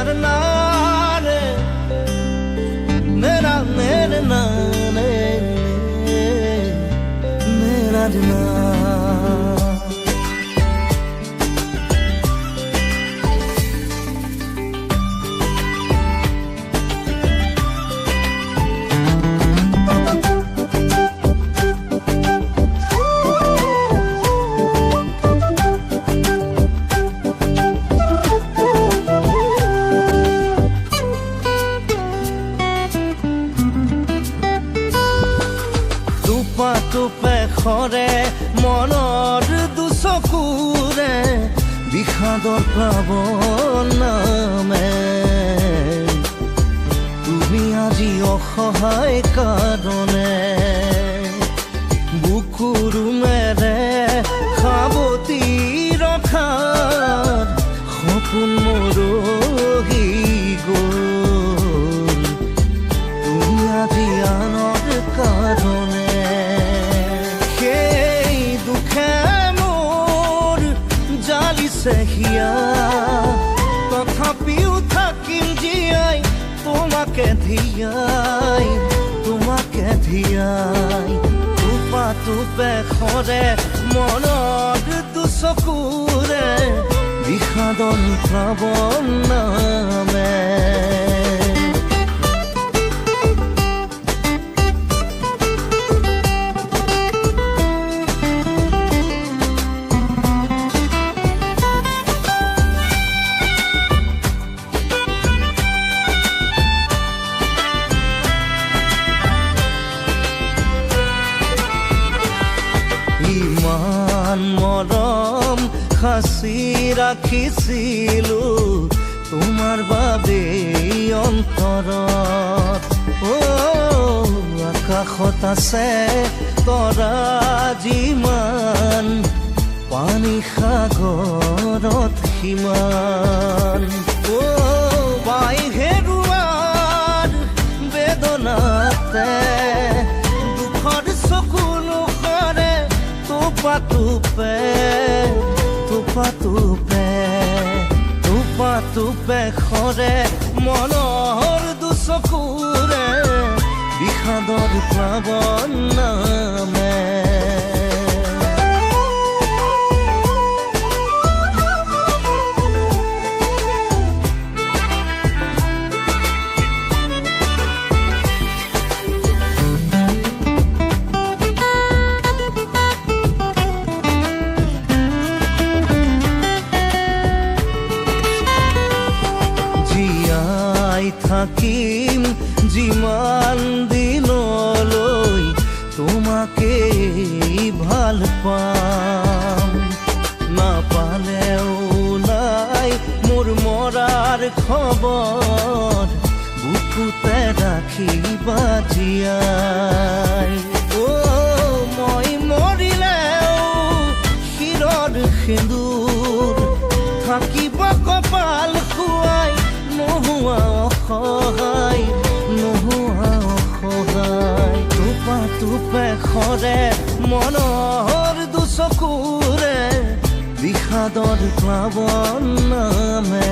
करना रे मेरा मेरे नाने मेरा ना টোপে খৰে মনৰ দুচকুৰে বিষাদৰ প্লাৱন নামে তুমি আজি অসহায় কাৰণে বুকুৰুমেৰে সাৱটি ৰখাৰ সপোন মৰহি গ'ল তুমি আজি আনৰ কাৰণে হিয়া তথাপিও থাকিম জীয়াই তোমাকে ধিয়াই টোপা টোপে খৰে মনৰ দুচকুৰে বিষাদন প্লাৱন নামে মৰম সাঁচি ৰাখিছিলো তোমাৰ বাবে অন্তৰত আকাশত আছে তৰা যিমান পানী সাগৰত সিমান পাই হেৰুৱাৰ বেদনাতে দুখৰ চকু নোখৰে টোপা টোপে খৰে মনৰ দুচকুৰে বিষাদৰ প্লাৱন নামে থাকিম যিমান দিনলৈ তোমাকে ভাল পাম নাপালেও নাই মোৰ মৰাৰ খবৰ বুকুতে ৰাখিবা জীয়াই মই মৰিলেও শিৰৰ সেন্দুৰ থাকিবা কপাল খুৱাই নোহোৱা অসহায় টোপা টোপে খৰে মনৰ দুচকুৰে বিষাদৰ প্লাৱন নামে